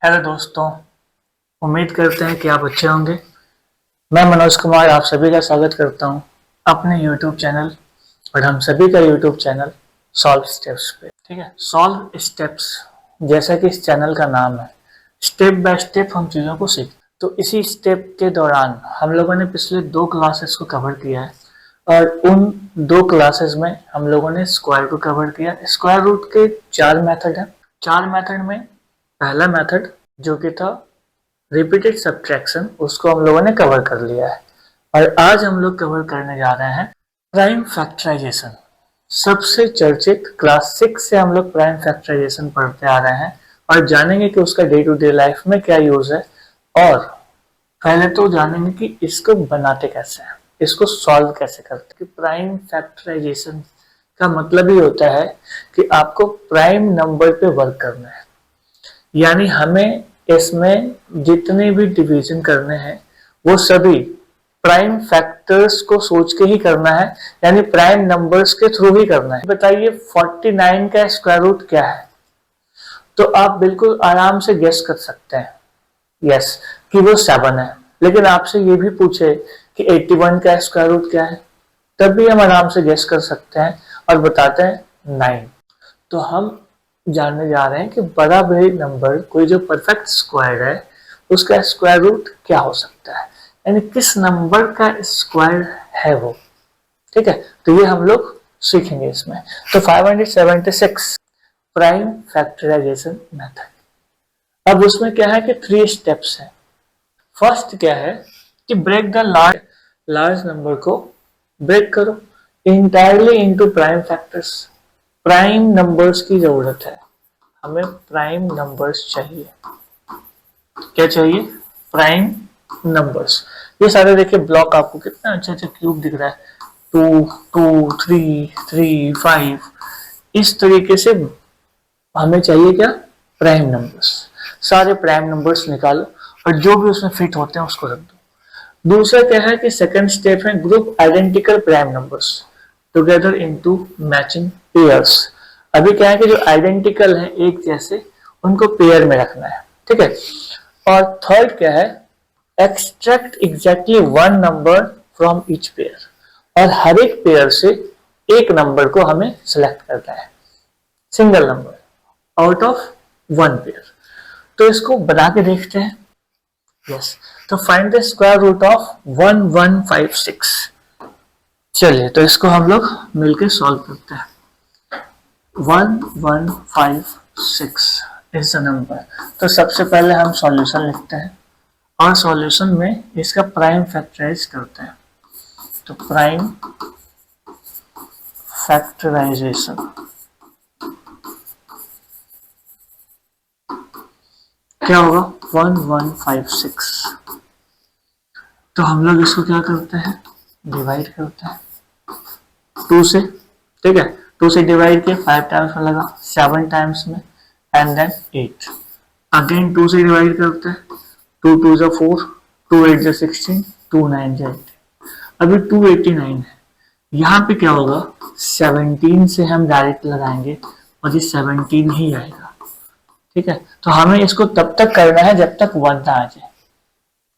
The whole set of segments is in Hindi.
हेलो दोस्तों, उम्मीद करते हैं कि आप अच्छे होंगे। मैं मनोज कुमार आप सभी का स्वागत करता हूं अपने यूट्यूब चैनल और हम सभी का यूट्यूब चैनल सॉल्व स्टेप्स पे। ठीक है, सॉल्व स्टेप्स जैसा कि इस चैनल का नाम है, स्टेप बाय स्टेप हम चीज़ों को सीख। तो इसी स्टेप के दौरान हम लोगों ने पिछले 2 क्लासेस को कवर किया है और उन 2 क्लासेस में हम लोगों ने स्क्वायर को कवर किया। स्क्वायर रूट के 4 मेथड हैं। 4 मेथड में पहला मेथड जो कि था रिपीटेड सब्ट्रैक्शन, उसको हम लोगों ने कवर कर लिया है और आज हम लोग कवर करने जा रहे हैं प्राइम फैक्टराइजेशन। सबसे चर्चित क्लास 6 से हम लोग प्राइम फैक्टराइजेशन पढ़ते आ रहे हैं और जानेंगे कि उसका डे टू डे लाइफ में क्या यूज है। और पहले तो जानेंगे कि इसको बनाते कैसे हैं, इसको सॉल्व कैसे करते हैं। कि प्राइम फैक्टराइजेशन का मतलब ही होता है कि आपको प्राइम नंबर पे वर्क करना है, यानी हमें इसमें जितने भी डिवीजन करने हैं वो सभी प्राइम फैक्टर्स को सोच के ही करना है, यानी प्राइम नंबर्स के थ्रू ही करना है। बताइए 49 का स्क्वायर रूट क्या है? तो आप बिल्कुल आराम से गेस कर सकते हैं यस कि वो 7 है। लेकिन आपसे ये भी पूछे कि 81 का स्क्वायर रूट क्या है, तब भी हम आराम से गेस कर सकते हैं और बताते हैं 9। तो हम जानने जा रहे हैं कि बड़ा बड़ी नंबर कोई जो परफेक्ट स्क्वायर है उसका स्क्वायर रूट क्या हो सकता है, यानी किस नंबर का स्क्वायर है वो। ठीक है, तो ये हम लोग सीखेंगे इसमें। तो 576 प्राइम फैक्टराइजेशन मेथड। अब उसमें क्या है कि 3 स्टेप्स हैं। फर्स्ट क्या है कि ब्रेक द लार्ज नंबर को ब्रेक करो entirely into prime factors. Prime numbers की जरूरत है, हमें प्राइम नंबर्स चाहिए। क्या चाहिए? Prime numbers. ये सारे देखिए ब्लॉक, आपको कितना अच्छा अच्छा क्यूब दिख रहा है, 2 2 3 3 5। इस तरीके से हमें चाहिए क्या? Prime numbers. सारे प्राइम नंबर्स निकालो और जो भी उसमें फिट होते हैं उसको रख दो। दूसरा क्या है कि सेकंड स्टेप है group identical prime numbers together into matching pairs. अभी क्या है कि जो आइडेंटिकल है एक जैसे, उनको पेयर में रखना है। ठीक है, और थर्ड क्या है? Extract exactly 1 number from each pair. और हर एक पेयर से एक नंबर को हमें सिलेक्ट करना है, single number out of 1 pair. तो इसको बना के देखते हैं। यस, तो find the square root of 1156। चलिए, तो इसको हम लोग मिलके सॉल्व करते हैं। 1156 इज द नंबर। तो सबसे पहले हम सॉल्यूशन लिखते हैं और सॉल्यूशन में इसका प्राइम फैक्टराइज करते हैं। तो प्राइम फैक्टराइजेशन क्या होगा? 1156। तो हम लोग इसको क्या करते हैं? डिवाइड करते हैं 2 से। ठीक है, 2 से डिवाइड किया, 5 टाइम्स में लगा, 7 टाइम्स में, एंड देन 8। अगेन 2 से डिवाइड करते हैं, 2 2 जा 4, 2 8 जा 16, 2 9 जा 18। अभी 289 है। यहाँ पे क्या होगा? 17 से हम डायरेक्ट लगाएंगे और ये 17 ही आएगा। ठीक है, तो हमें इसको तब तक करना है जब तक 1 ना आ जाए।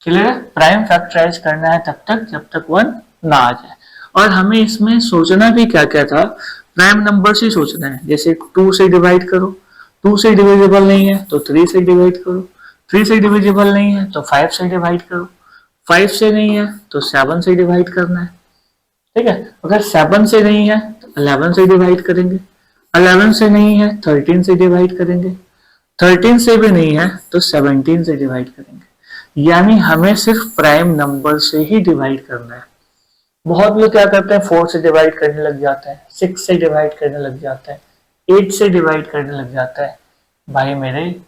क्लियर है? प्राइम फैक्टराइज करना है तब तक जब तक 1 ना आ जाए। और हमें इसमें सोचना भी क्या क्या था? प्राइम नंबर से सोचना है। जैसे 2 से डिवाइड करो, 2 से डिविजिबल नहीं है तो 3 से डिवाइड करो, 3 से डिविजिबल नहीं है तो 5 से डिवाइड करो, 5 से नहीं है तो 7 से डिवाइड करना है। ठीक है, अगर 7 से नहीं है तो 11 से डिवाइड करेंगे, 11 से नहीं है 13 से डिवाइड करेंगे, 13 से भी नहीं है तो 17 से डिवाइड करेंगे। यानी हमें सिर्फ प्राइम नंबर से ही डिवाइड करना है। बहुत लोग क्या करते हैं, 4 से डिवाइड करने लग जाते हैं, 6 से डिवाइड करने लग जाते हैं, 8 से डिवाइड करने लग जाता है। भाई मेरे,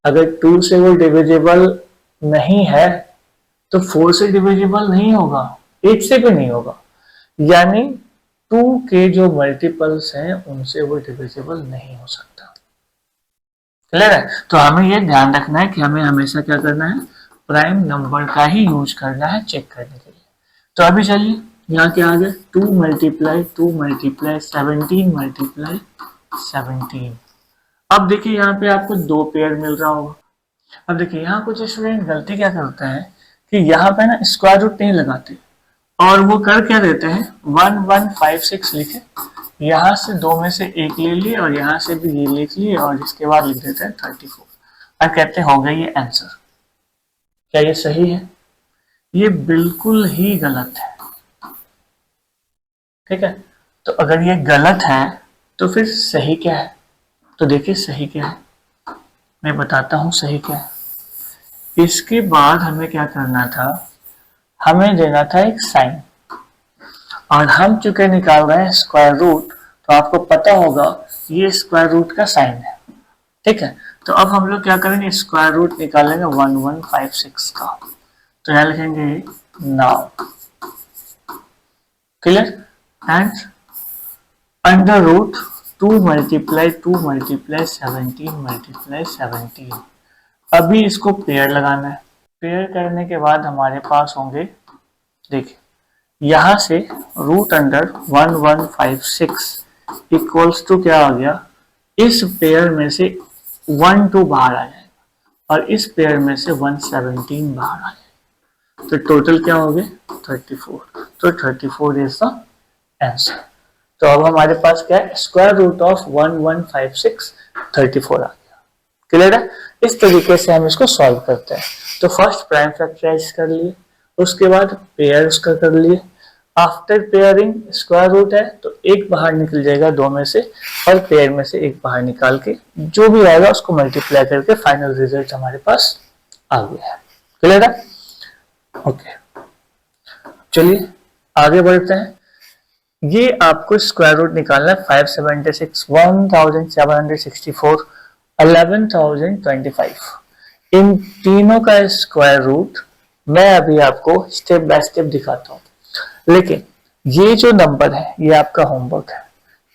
अगर 2 से वो डिविजिबल नहीं है तो 4 से डिविजिबल नहीं होगा, 8 से भी नहीं होगा। यानी 2 के जो मल्टीपल्स हैं उनसे वो डिविजिबल नहीं हो सकता। क्लियर है? तो हमें ये ध्यान रखना है कि हमें हमेशा क्या करना है? प्राइम नंबर का ही यूज करना है चेक करने के लिए। तो अभी चलिए, यहाँ क्या आ गया? 2 मल्टीप्लाई 17 मल्टीप्लाई 17। अब देखिए यहाँ पे आपको 2 पेयर मिल रहा होगा। अब देखिए यहाँ कुछ स्टूडेंट गलती क्या करते हैं कि यहाँ पे ना स्क्वायर रूट नहीं लगाते और वो कर क्या देते हैं 1156 लिखे, यहाँ से 2 में से एक ले लिए और यहाँ से भी ये लिख लिए और इसके बाद लिख देते हैं 34 और कहते हो गया ये आंसर। क्या ये सही है? ये बिल्कुल ही गलत है। ठीक है, तो अगर ये गलत है तो फिर सही क्या है? तो देखिए सही क्या है, मैं बताता हूं सही क्या है। इसके बाद हमें क्या करना था, हमें देना था एक साइन और हम चूंकि निकाल रहे हैं स्क्वायर रूट, तो आपको पता होगा ये स्क्वायर रूट का साइन है। ठीक है, तो अब हम लोग क्या करेंगे, स्क्वायर रूट निकालेंगे 1156 का। तो यहां लिखेंगे now, clear, and under root 2 multiply 17 multiply 17। अभी इसको पेयर लगाना है। पेयर करने के बाद हमारे पास होंगे, देखिए यहां से रूट अंडर 1156 इक्वल्स टू क्या आ गया, इस पेयर में से 12 बाहर आ जाएगा और इस पेयर में से 117 बाहर आ जाएगा, तो टोटल क्या हो गया 34। तो 34 इज द आंसर। तो अब हमारे पास क्या है, स्क्वायर रूट ऑफ 1156 34 आ गया। क्लियर है? इस तरीके से हम इसको सॉल्व करते हैं। तो फर्स्ट प्राइम फैक्टराइज कर लिए, उसके बाद पेयर उसका कर लिए। आफ्टर पेयरिंग स्क्वायर रूट है तो एक बाहर निकल जाएगा 2 में से और पेयर में से एक बाहर निकाल के जो भी आएगा उसको मल्टीप्लाई करके फाइनल रिजल्ट हमारे पास आ गया है। क्लियर है? ओके, चलिए आगे बढ़ते हैं। ये आपको स्क्वायर रूट निकालना है 576, 1764, 11025। इन तीनों का स्क्वायर रूट मैं अभी आपको स्टेप बाय स्टेप दिखाता हूँ, लेकिन ये जो नंबर है ये आपका होमवर्क है।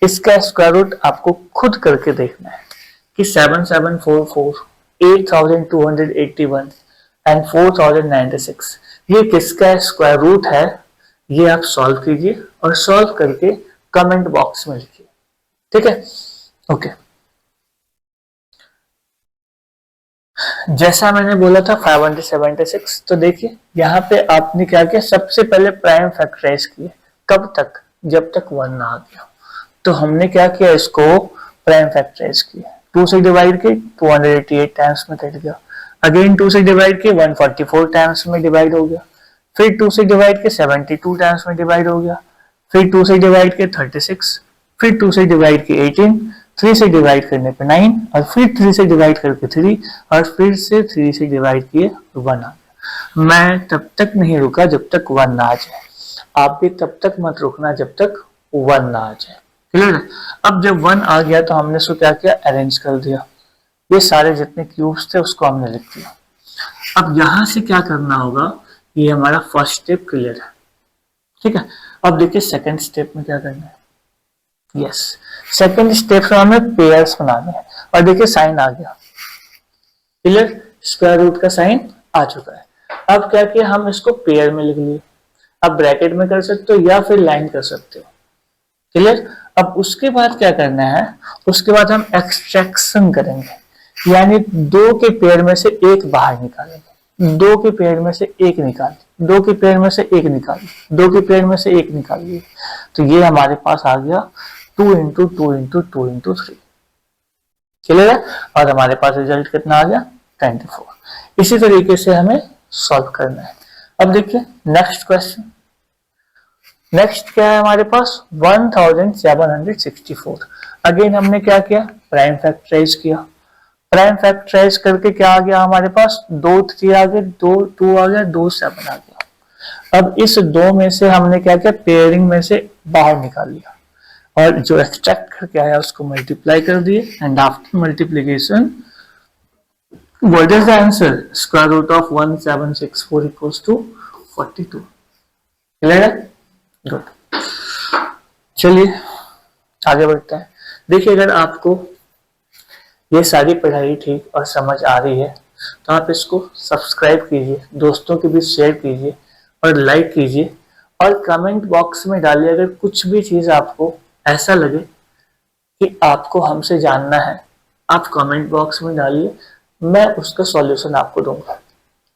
इसका स्क्वायर रूट आपको खुद करके देखना है कि 7744, 8281 एंड 4096 ये किसका स्क्वायर रूट है, ये आप सॉल्व कीजिए और सॉल्व करके कमेंट बॉक्स में लिखिए। ठीक है, ओके। जैसा मैंने बोला था 576, तो देखिए यहाँ पे आपने क्या किया, सबसे पहले प्राइम फैक्टराइज किए, कब तक, जब तक 1 ना आ गया। तो हमने क्या किया, इसको प्राइम फैक्टराइज किया, 2 से डिवाइड के 288 टाइम्स में कट गया, अगेन 2 से डिवाइड के 144 टाइम्स में डिवाइड हो गया, फिर 2 से डिवाइड के 72 टाइम्स में डिवाइड हो गया, फिर 2 से डिवाइड के 36, फिर 2 से डिवाइड के 18, 3 से डिवाइड करने पे 9 और फिर 3 से डिवाइड करके 3 और फिर से 3 से डिवाइड किए 1 आ गया। मैं तब तक नहीं रुका जब तक 1 ना आ जाए, आप भी तब तक मत रुकना जब तक 1 ना आ जाए। क्लियर है? अब जब 1 आ गया तो हमने उसको क्या किया, अरेंज कर दिया, ये सारे जितने क्यूब्स थे उसको हमने लिख दिया। अब यहां से क्या करना होगा, ये हमारा फर्स्ट स्टेप क्लियर है। ठीक है, अब देखिए सेकंड स्टेप में क्या करना है। यस, सेकंड स्टेप में हमें पेयर्स बनाने हैं और देखिए साइन आ गया, क्लियर, स्क्वायर रूट का साइन आ चुका है। अब क्या किया, हम इसको पेयर में लिख लिए। अब ब्रैकेट में कर सकते हो या फिर लाइन कर सकते हो। क्लियर? अब उसके बाद क्या करना है, उसके बाद हम एक्सट्रैक्शन करेंगे, यानी 2 के पेयर में से एक बाहर निकालेंगे, 2 के पेयर में से एक निकाल, 2 के पेयर में से एक निकाल, 2 के पेयर में से एक निकालिए। तो ये हमारे पास आ गया 2 इंटू 2 इंटू 2 इंटू 3। क्लियर है? और हमारे पास रिजल्ट कितना आ गया, 24। इसी तरीके से हमें सॉल्व करना है। अब देखिए नेक्स्ट क्वेश्चन, नेक्स्ट क्या है हमारे पास, 1764। अगेन हमने क्या किया, प्राइम फैक्टराइज किया, प्राइम फैक्टराइज करके क्या आ गया हमारे पास, 2 3 आ गए, 2 2 आ गया, 2 7 आ गया। अब इस 2 में से हमने क्या किया, पेयरिंग में से बाहर निकाल लिया और जो एक्सट्रैक्ट करके आया उसको मल्टीप्लाई कर दिए and after multiplication what is the answer, square root of 1764 equals to 42। Clear है? गुड, चलिए आगे बढ़ते हैं। देखिए अगर आपको ये सारी पढ़ाई ठीक और समझ आ रही है तो आप इसको सब्सक्राइब कीजिए, दोस्तों के बीच शेयर कीजिए और लाइक कीजिए और कमेंट बॉक्स में डालिए अगर कुछ भी चीज आपको ऐसा लगे कि आपको हमसे जानना है आप कमेंट बॉक्स में डालिए, मैं उसका सॉल्यूशन आपको दूंगा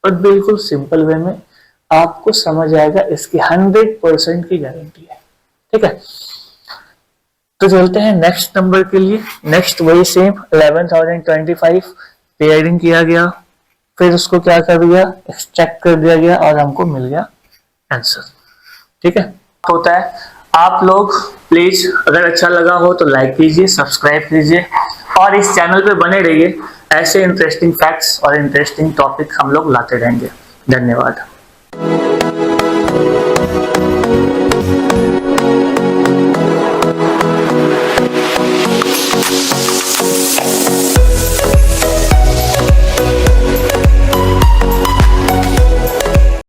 और बिल्कुल सिंपल वे में आपको समझ आएगा, इसकी 100% की गारंटी है। ठीक है, तो चलते हैं नेक्स्ट नंबर के लिए। नेक्स्ट वही सेम 11,025 पेयरिंग किया गया, फिर उसको क्या कर दिया, एक्सट्रैक्ट कर दिया गया और हमको मिल गया आंसर। ठीक है, होता है। आप लोग प्लीज अगर अच्छा लगा हो तो लाइक कीजिए, सब्सक्राइब कीजिए और इस चैनल पे बने रहिए। ऐसे इंटरेस्टिंग फैक्ट्स और इंटरेस्टिंग टॉपिक हम लोग लाते रहेंगे। धन्यवाद।